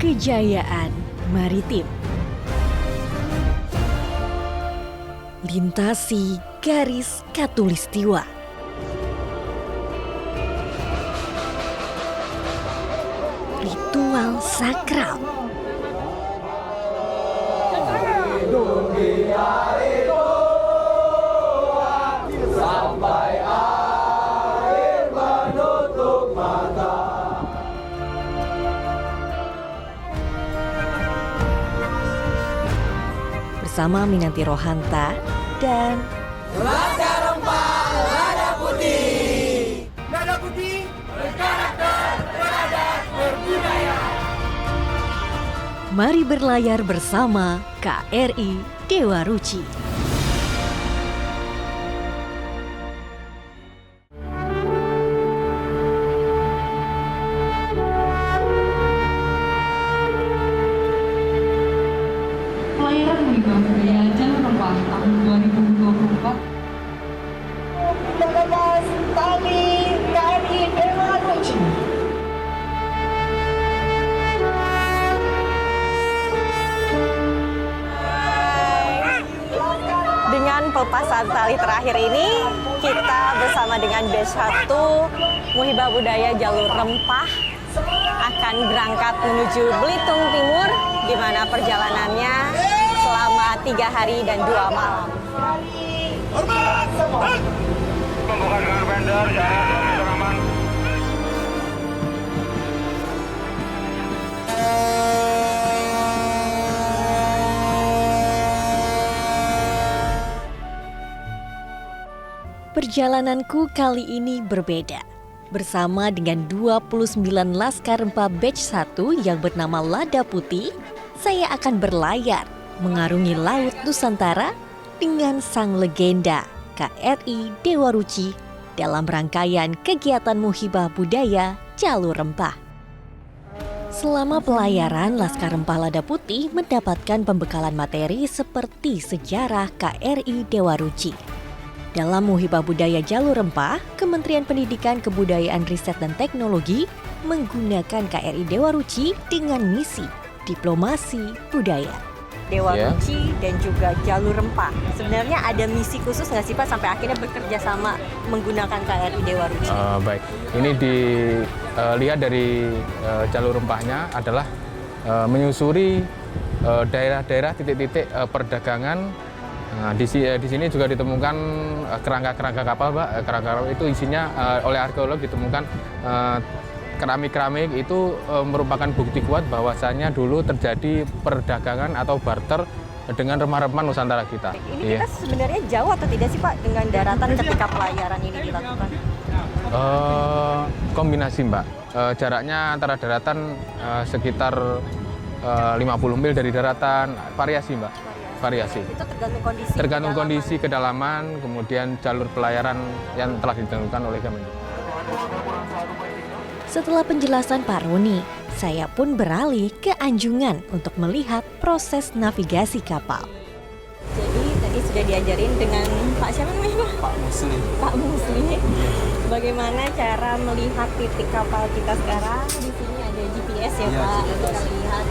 Kejayaan Maritim. Lintasi garis khatulistiwa. Ritual sakral. Bersama Minanti Rohanta dan Lada Rempah, Lada Putih. Lada Putih berkarakter, beradat, berbudaya. mari berlayar bersama KRI Dewa Ruci. Pelayaran Muhibah Budaya Jalur Rempah tahun 2024. Lepas tali KRI Dewa Ruci. Dengan pelepasan tali terakhir ini, kita bersama dengan Batch 1 Muhibah Budaya Jalur Rempah akan berangkat menuju Belitung Timur, di mana perjalanannya selama 3 hari dan 2 malam. Pembukaan dengan vendor, jarak aman. Perjalananku kali ini berbeda. Bersama dengan 29 Laskar Rempah Batch 1 yang bernama Lada Putih, saya akan berlayar mengarungi Laut Nusantara dengan sang legenda KRI Dewa Ruci dalam rangkaian kegiatan Muhibah Budaya Jalur Rempah. Selama pelayaran, Laskar Rempah Lada Putih mendapatkan pembekalan materi seperti sejarah KRI Dewa Ruci. Dalam Muhibah Budaya Jalur Rempah, Kementerian Pendidikan, Kebudayaan, Riset, dan Teknologi menggunakan KRI Dewa Ruci dengan misi diplomasi budaya. Dewa Ruci dan juga Jalur Rempah. Sebenarnya ada misi khusus nggak sih Pak sampai akhirnya bekerja sama menggunakan KRI Dewa Ruci? Baik, ini dilihat dari jalur rempahnya adalah menyusuri daerah-daerah titik-titik perdagangan. Nah, di sini juga ditemukan kerangka-kerangka kapal, Pak. Kerangka kapal itu isinya oleh arkeolog ditemukan keramik-keramik itu merupakan bukti kuat bahwasanya dulu terjadi perdagangan atau barter dengan rempah-rempah Nusantara kita. Ini kita sebenarnya jauh atau tidak sih Pak dengan daratan ketika pelayaran ini dilakukan? Kombinasi, Mbak. Jaraknya antara daratan sekitar 50 mil dari daratan, variasi, Mbak. Variasi. Itu tergantung kondisi. Tergantung kondisi kedalaman, kemudian jalur pelayaran yang telah ditentukan oleh Kemenlu. Setelah penjelasan Pak Roni, saya pun beralih ke Anjungan untuk melihat proses navigasi kapal. Jadi tadi sudah diajarin dengan Pak siapa namanya Pak? Pak Muslim. Pak Muslim. Bagaimana cara melihat titik kapal kita sekarang? Di sini ada GPS ya Pak. Kita lihat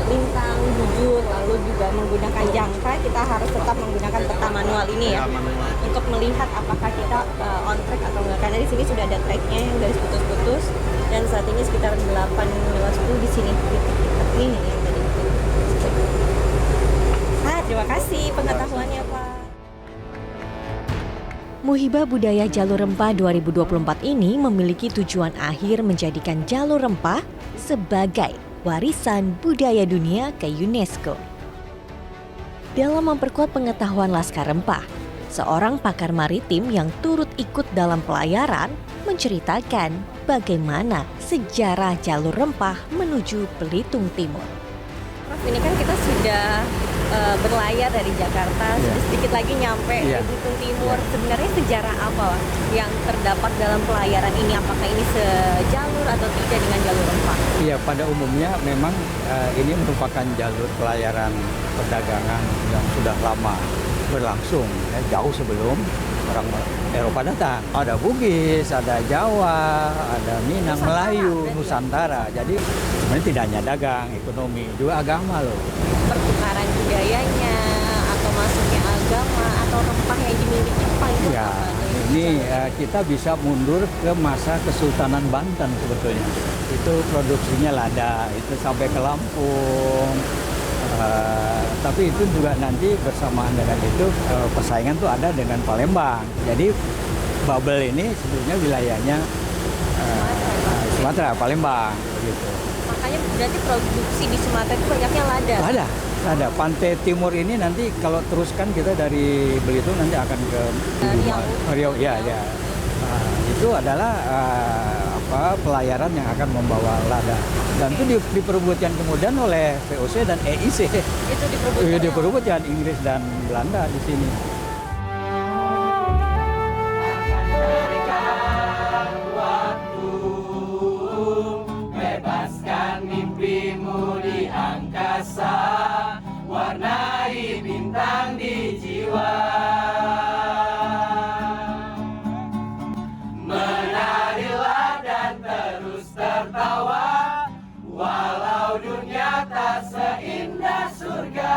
lintang, bujur, lalu juga menggunakan jangka. Kita harus tetap menggunakan peta manual ini ya, untuk melihat apakah kita on track atau enggak. Karena di sini sudah ada tracknya yang garis putus-putus. Dan saat ini sekitar 8:10 di sini titik-titik ini yang tadi. Terima kasih pengetahuannya Pak. Muhibah Budaya Jalur Rempah 2024 ini memiliki tujuan akhir menjadikan Jalur Rempah sebagai warisan budaya dunia ke UNESCO. Dalam memperkuat pengetahuan Laskar Rempah, seorang pakar maritim yang turut ikut dalam pelayaran menceritakan bagaimana sejarah Jalur Rempah menuju Belitung Timur. Prof, ini kan kita sudah berlayar dari Jakarta, sudah sedikit lagi nyampe di Belitung Timur. Sebenarnya sejarah apa yang terdapat dalam pelayaran ini? Apakah ini sejalur atau tidak dengan Jalur Rempah? Iya, pada umumnya memang ini merupakan jalur pelayaran perdagangan yang sudah lama. berlangsung jauh sebelum orang Eropa datang. Ada Bugis, ada Jawa, ada Minang, Melayu, Nusantara. Jadi sebenarnya tidak hanya dagang, ekonomi, juga agama loh. Pertukaran budayanya atau masuknya agama atau rempah yang dimiliki Jepang itu Ya, ini kita bisa mundur ke masa Kesultanan Banten sebetulnya. Itu produksinya lada, itu sampai ke Lampung. Tapi itu juga nanti bersamaan dengan itu persaingan tuh ada dengan Palembang. Jadi bubble ini sebetulnya wilayahnya Sumatera, Palembang gitu. Makanya berarti produksi di Sumatera itu banyaknya lada. Lada. Pantai Timur ini nanti kalau teruskan kita dari Belitung nanti akan ke Riau. Ya. Nah, itu adalah pelayaran yang akan membawa lada. Dan itu diperebutkan kemudian oleh VOC dan EIC. Itu diperebutkan Inggris dan Belanda di sini. Bebaskan mimpimu di angkasa, warnai bintang di jiwa. Menarilah dan terus tertawa, walau dunia tak seindah surga.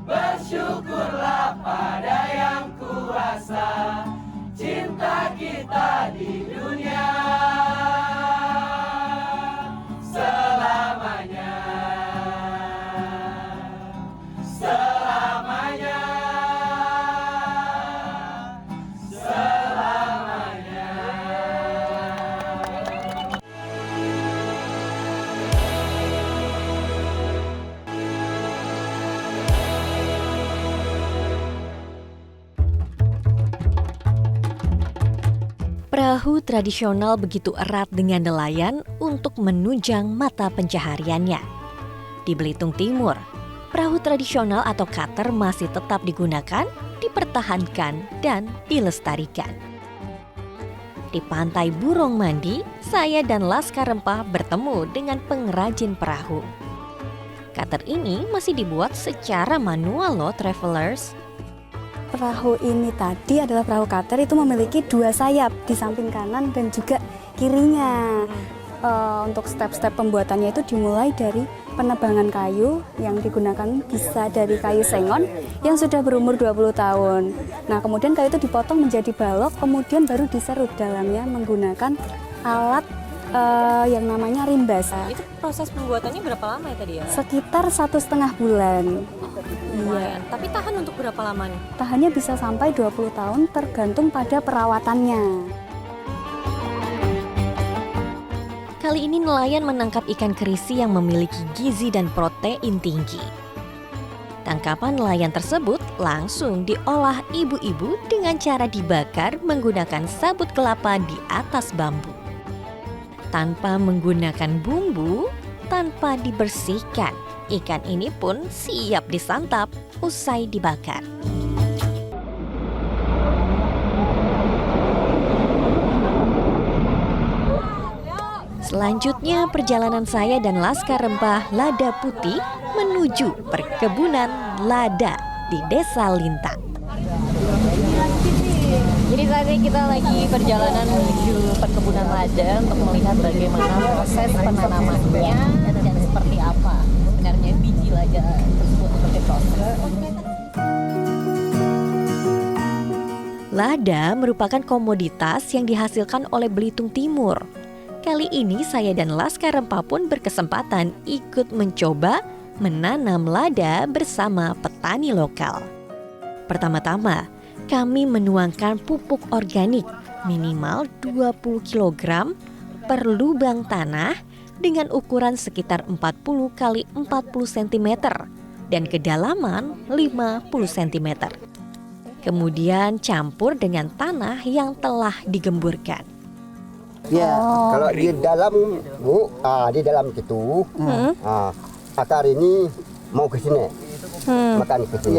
Bersyukurlah pada yang kuasa, cinta kita di dunia selamanya. Selamanya. Selamanya. Perahu tradisional begitu erat dengan nelayan untuk menunjang mata pencahariannya. Di Belitung Timur, perahu tradisional atau cutter masih tetap digunakan, dipertahankan, dan dilestarikan. Di Pantai Burong Mandi, saya dan Laskar Rempah bertemu dengan pengrajin perahu. Cutter ini masih dibuat secara manual loh, travelers. Perahu ini tadi adalah perahu cutter, itu memiliki 2 sayap di samping kanan dan juga kirinya. Untuk step-step pembuatannya itu dimulai dari penebangan kayu yang digunakan bisa dari kayu sengon yang sudah berumur 20 tahun. Nah, kemudian kayu itu dipotong menjadi balok, kemudian baru diserut dalamnya menggunakan alat yang namanya rimbas. Itu proses pembuatannya berapa lama ya tadi ya? Sekitar 1,5 bulan. Iya. Tapi tahan untuk berapa lama nih? Tahannya bisa sampai 20 tahun tergantung pada perawatannya. Kali ini nelayan menangkap ikan kerisi yang memiliki gizi dan protein tinggi. Tangkapan nelayan tersebut langsung diolah ibu-ibu dengan cara dibakar menggunakan sabut kelapa di atas bambu. Tanpa menggunakan bumbu, tanpa dibersihkan, ikan ini pun siap disantap usai dibakar. Selanjutnya perjalanan saya dan Laskar Rempah Lada Putih menuju perkebunan lada di Desa Lintang. Jadi saat ini kita lagi perjalanan menuju perkebunan lada untuk melihat bagaimana proses penanamannya dan seperti apa sebenarnya biji lada tersebut untuk diproses. Lada merupakan komoditas yang dihasilkan oleh Belitung Timur. Kali ini saya dan Laskar Rempah pun berkesempatan ikut mencoba menanam lada bersama petani lokal. Pertama-tama, kami menuangkan pupuk organik minimal 20 kg per lubang tanah dengan ukuran sekitar 40 x 40 cm dan kedalaman 50 cm. Kemudian campur dengan tanah yang telah digemburkan. Ya, kalau di dalam Bu, di dalam itu akar ini mau ke sini, makan ke sini.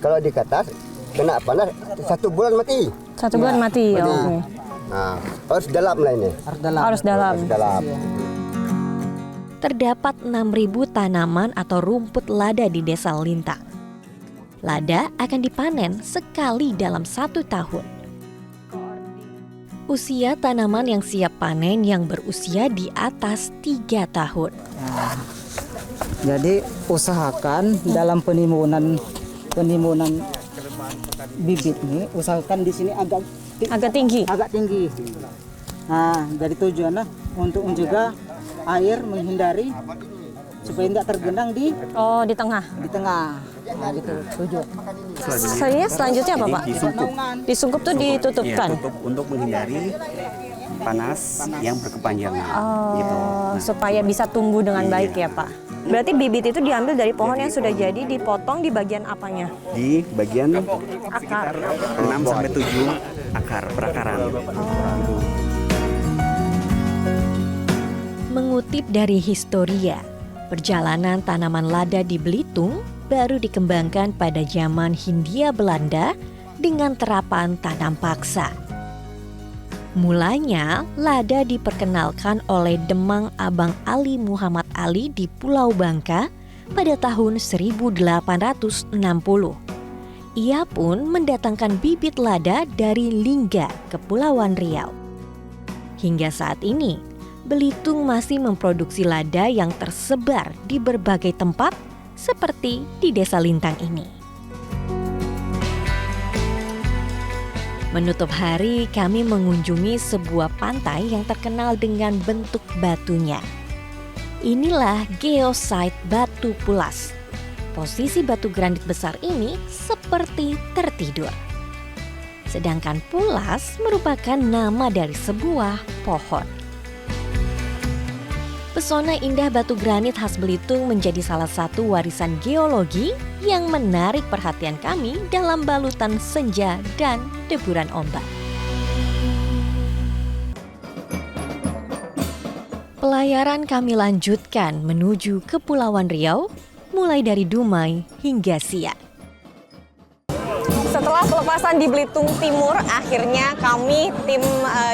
Kalau di atas kena panas 1 bulan mati. 1 bulan mati. Oke. Nah, harus dalam lah ini. Harus dalam. Terdapat 6.000 tanaman atau rumput lada di Desa Lintang. Lada akan dipanen sekali dalam 1 tahun. Usia tanaman yang siap panen yang berusia di atas 3 tahun. Jadi usahakan dalam penimbunan bibit ini, usahakan di sini agak tinggi. Nah, jadi tujuannya untuk mencegah air menghindari supaya tidak tergenang di tengah. Nah, gitu tujuan. Selanjutnya apa, Pak? Disungkup tuh ditutupkan. Tutup untuk menghindari panas yang berkepanjangan. Gitu. Nah, supaya bisa tumbuh dengan baik ya, Pak. Berarti bibit itu diambil dari pohon yang sudah jadi, dipotong di bagian apanya? Di bagian akar. 6-7 akar perakaran. Mengutip dari Historia, perjalanan tanaman lada di Belitung baru dikembangkan pada zaman Hindia Belanda dengan terapan tanam paksa. Mulanya, lada diperkenalkan oleh Demang Abang Ali Muhammad Ali di Pulau Bangka pada tahun 1860. Ia pun mendatangkan bibit lada dari Lingga, Kepulauan Riau. Hingga saat ini, Belitung masih memproduksi lada yang tersebar di berbagai tempat seperti di Desa Lintang ini. Menutup hari, kami mengunjungi sebuah pantai yang terkenal dengan bentuk batunya. Inilah geosite Batu Pulas. Posisi batu granit besar ini seperti tertidur. Sedangkan pulas merupakan nama dari sebuah pohon. Pesona indah batu granit khas Belitung menjadi salah satu warisan geologi yang menarik perhatian kami dalam balutan senja dan deburan ombak. Pelayaran kami lanjutkan menuju Kepulauan Riau, mulai dari Dumai hingga Siak. Setelah pelepasan di Belitung Timur, akhirnya kami tim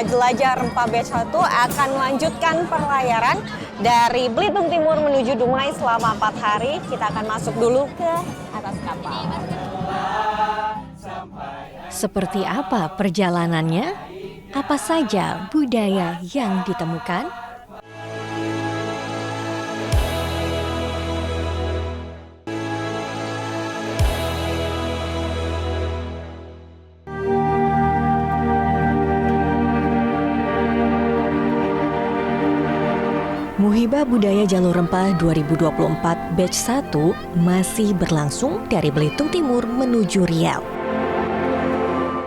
jelajah rempah batch 1 akan melanjutkan pelayaran dari Belitung Timur menuju Dumai selama 4 hari. Kita akan masuk dulu ke atas kapal. Seperti apa perjalanannya? Apa saja budaya yang ditemukan? Muhibah Budaya Jalur Rempah 2024 Batch 1 masih berlangsung dari Belitung Timur menuju Riau.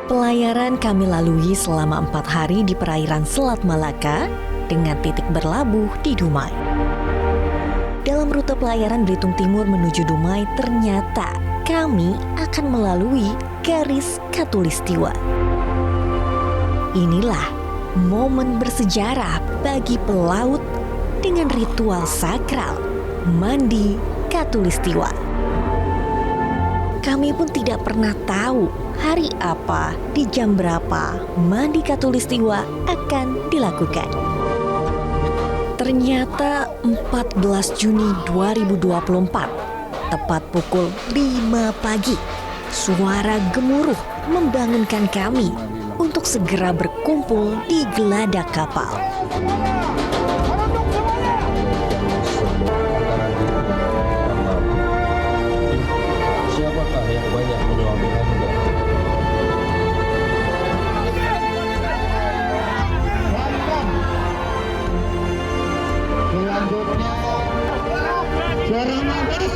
Pelayaran kami lalui selama 4 hari di perairan Selat Malaka dengan titik berlabuh di Dumai. Dalam rute pelayaran Belitung Timur menuju Dumai, ternyata kami akan melalui garis Khatulistiwa. Inilah momen bersejarah bagi pelaut dengan ritual sakral mandi Khatulistiwa. Kami pun tidak pernah tahu hari apa, di jam berapa mandi Khatulistiwa akan dilakukan. Ternyata 14 Juni 2024, tepat pukul 5 pagi, suara gemuruh membangunkan kami untuk segera berkumpul di geladak kapal. Siapakah yang banyak menyuapi Anda? Selanjutnya, Serana Mas.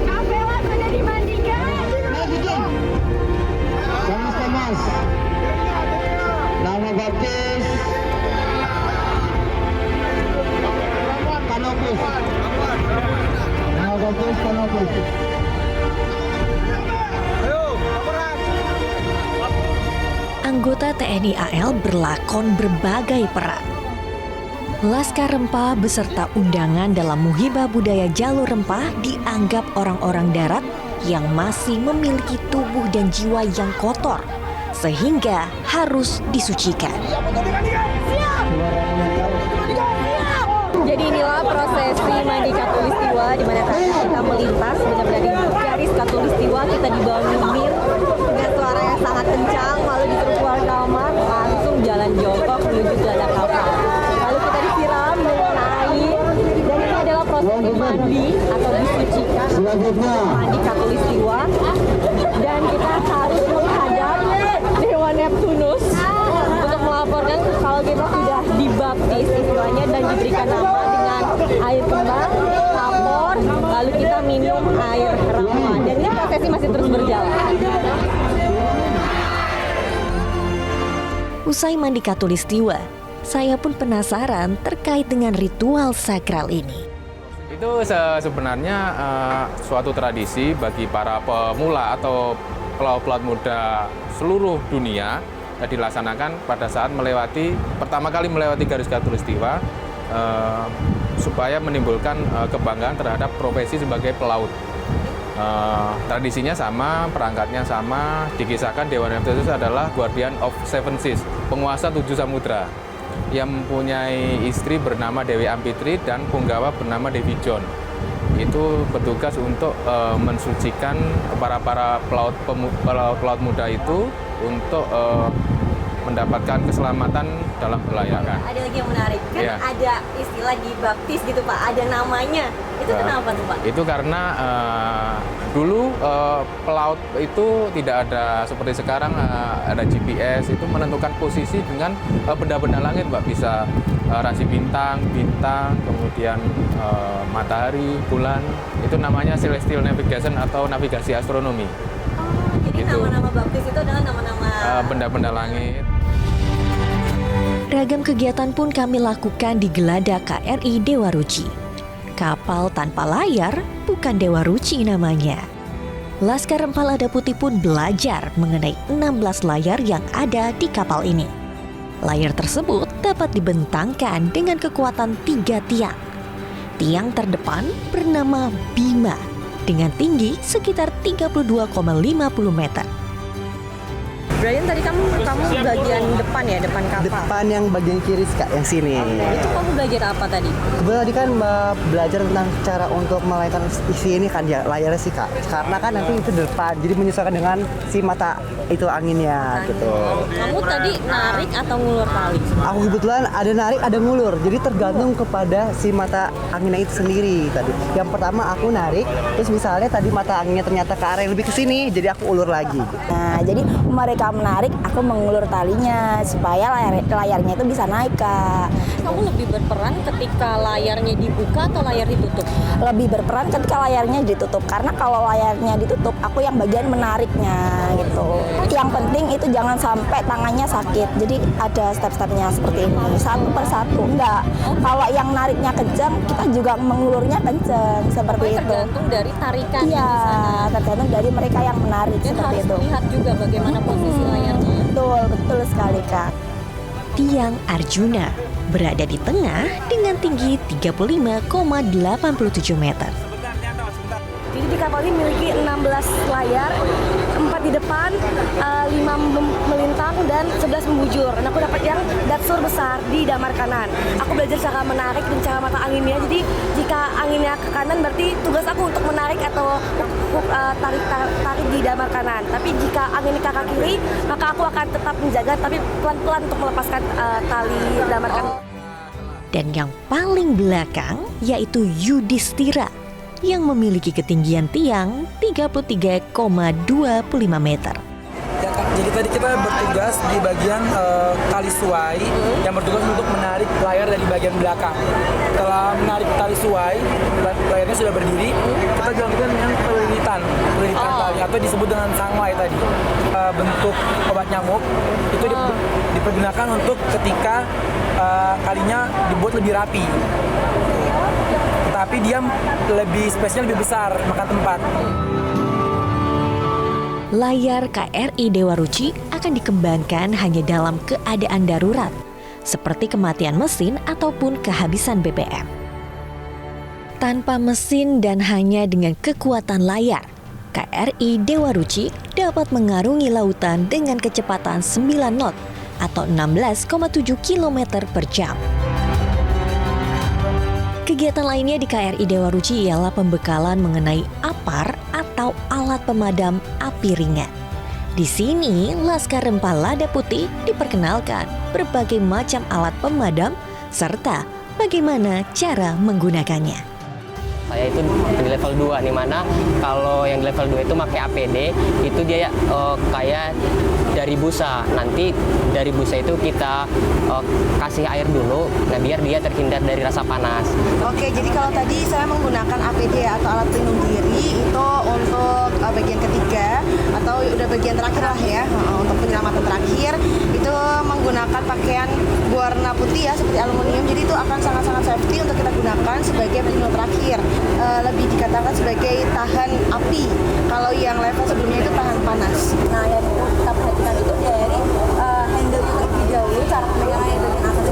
Kapela sudah dimandikan. Lanjutkan. Sama Mas. Nama baptis. Kanopus. Nama baptis Kanopus. Anggota TNI AL berlakon berbagai peran. Laskar Rempah beserta undangan dalam Muhibah Budaya Jalur Rempah dianggap orang-orang darat yang masih memiliki tubuh dan jiwa yang kotor, sehingga harus disucikan. Jadi inilah prosesi mandi Khatulistiwa di mana tadi kita melintas benar-benar di garis Katulistiwa kita dibawa nyemir dengan suara yang sangat kencang, lalu disuruh keluar kamar, langsung jalan jongkok menuju geladak kapal. Lalu kita disiram dengan air, dan ini adalah proses mandi atau disucikan mandi Katulistiwa. Dan kita harus menghadap Dewa Neptunus untuk melaporkan kalau kita sudah dibaptis istilahnya dan diberikan nama dengan air kembang, kapor, lalu kita minum air rawa. Dan ini prosesi masih terus berjalan. Usai mandi Katulistiwa, saya pun penasaran terkait dengan ritual sakral ini. Itu sebenarnya suatu tradisi bagi para pemula atau pelaut-pelaut muda seluruh dunia yang dilaksanakan pada saat pertama kali melewati garis Katulistiwa supaya menimbulkan kebanggaan terhadap profesi sebagai pelaut. Tradisinya sama, perangkatnya sama, dikisahkan Dewa Neptunus adalah Guardian of Seven Seas, penguasa 7 samudra, yang mempunyai istri bernama Dewi Ampitri dan punggawa bernama Devi John. Itu bertugas untuk mensucikan para pelaut muda itu untuk mendapatkan keselamatan dalam pelayaran. Ada lagi yang menarik, kan ya. Ada istilah dibaptis gitu Pak, ada namanya. Itu kenapa tuh Pak? Itu karena dulu pelaut itu tidak ada seperti sekarang ada GPS, itu menentukan posisi dengan benda-benda langit Pak, bisa rasi bintang, kemudian matahari, bulan. Itu namanya celestial navigation atau navigasi astronomi. Jadi gitu. Nama-nama baptis itu adalah nama-nama benda-benda langit. Ragam kegiatan pun kami lakukan di Geladak KRI Dewa Ruci. Kapal tanpa layar bukan Dewa Ruci namanya. Laskar Empal Lada Putih pun belajar mengenai 16 layar yang ada di kapal ini. Layar tersebut dapat dibentangkan dengan kekuatan 3 tiang. Tiang terdepan bernama Bima dengan tinggi sekitar 32,50 meter. Brian, tadi kamu bagian depan ya, depan kapal? Depan yang bagian kiri Kak, yang sini. Itu kamu belajar apa tadi? Kebetulan tadi kan belajar tentang cara untuk melayarkan isi ini kan ya, layarnya sih Kak. Karena kan nanti itu depan, jadi menyesuaikan dengan si mata itu anginnya gitu. Kamu tadi narik atau ngulur tali? Aku kebetulan ada narik, ada ngulur. Jadi tergantung kepada si mata anginnya itu sendiri tadi. Yang pertama aku narik, terus misalnya tadi mata anginnya ternyata ke arah yang lebih ke sini, jadi aku ulur lagi. Nah, jadi mereka menarik, aku mengulur talinya supaya layarnya itu bisa naik, Kak. Kamu lebih berperan ketika layarnya dibuka atau layar ditutup? Lebih berperan ketika layarnya ditutup, karena kalau layarnya ditutup, aku yang bagian menariknya gitu. Yang penting itu jangan sampai tangannya sakit. Jadi ada step-stepnya seperti ini, satu persatu. Enggak, kalau yang nariknya kencang, kita juga mengulurnya kencang seperti itu. Tergantung dari tarikan. Iya, tergantung dari mereka yang menarik. Dan seperti harus itu. Lihat juga bagaimana posisi layarnya. Betul sekali, Kak. Tiang Arjuna berada di tengah dengan tinggi 35,87 meter. Jadi di kapal ini memiliki 16 layar, 4 di depan, 5 melintang dan 11 membujur. Dan aku dapat yang datsur besar di damar kanan. Aku belajar cara menarik dan cara mata anginnya. Jadi jika anginnya ke kanan berarti tugas aku untuk menarik atau tarik di damar kanan. Tapi jika anginnya ke arah kiri, maka aku akan tetap menjaga tapi pelan-pelan untuk melepaskan tali damar kanan. Dan yang paling belakang yaitu Yudhistira yang memiliki ketinggian tiang 33,25 meter. Ya, jadi tadi kita bertugas di bagian tali suai yang bertugas untuk menarik layar dari bagian belakang. Setelah menarik tali suai, layarnya sudah berdiri, kita dilanjutkan dengan pelilitan tali atau disebut dengan sangwai tadi. Bentuk obat nyamuk itu dipergunakan untuk ketika kalinya dibuat lebih rapi. Tapi dia lebih spesial, lebih besar, makan tempat. Layar KRI Dewa Ruci akan dikembangkan hanya dalam keadaan darurat, seperti kematian mesin ataupun kehabisan BBM. Tanpa mesin dan hanya dengan kekuatan layar, KRI Dewa Ruci dapat mengarungi lautan dengan kecepatan 9 knot atau 16,7 km per jam. Kegiatan lainnya di KRI Dewa Ruci ialah pembekalan mengenai APAR atau alat pemadam api ringan. Di sini, Laskar Rempah Lada Putih diperkenalkan berbagai macam alat pemadam serta bagaimana cara menggunakannya. Saya itu di level 2, nih mana kalau yang di level 2 itu pakai APD, itu dia kayak dari busa. Nanti dari busa itu kita kasih air dulu, nah biar dia terhindar dari rasa panas. Oke, jadi kalau tadi saya menggunakan APD atau alat pelindung diri itu untuk bagian ketiga atau udah bagian terakhir lah ya, untuk penyelamatan terakhir itu menggunakan pakaian warna putih ya seperti aluminium, jadi itu akan sangat-sangat safety untuk kita gunakan sebagai pelindung terakhir. Lebih dikatakan sebagai tahan api. Kalau yang level sebelumnya itu tahan panas. Nah, yang kita perhatikan itu dari handle-nya terlebih dahulu, cara pemegangan handle yang atas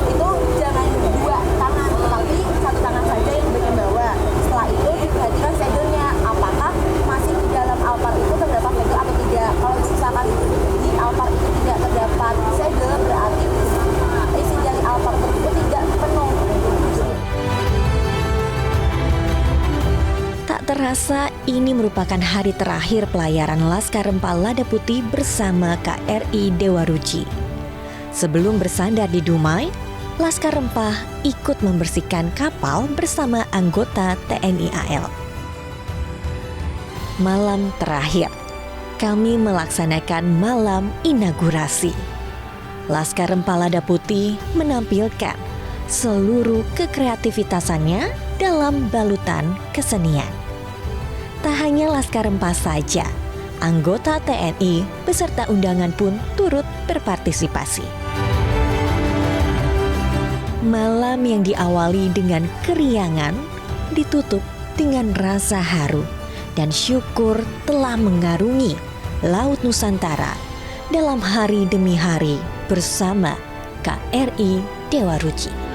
itu jangan dua tangan, tapi satu tangan saja yang bagian bawah. Setelah itu diperhatikan segel-nya, apakah masih di dalam Alphard itu terdapat segel atau tidak. Kalau misalkan di Alphard itu tidak terdapat segel, berarti isi dari Alphard tersebut tidak penuh. Tak terasa ini merupakan hari terakhir pelayaran Laskar Rempah Lada Putih bersama KRI Dewa Ruci. Sebelum bersandar di Dumai, Laskar Rempah ikut membersihkan kapal bersama anggota TNI AL. Malam terakhir, kami melaksanakan malam inaugurasi. Laskar Rempah Lada Putih menampilkan seluruh kekreativitasannya dalam balutan kesenian. Tak hanya Laskar Rempah saja, anggota TNI beserta undangan pun turut berpartisipasi. Malam yang diawali dengan keriangan ditutup dengan rasa haru dan syukur telah mengarungi Laut Nusantara dalam hari demi hari bersama KRI Dewa Ruci.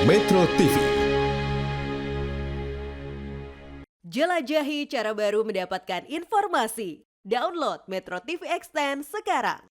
Metro TV. Jelajahi cara baru mendapatkan informasi. Download Metro TV Extend sekarang.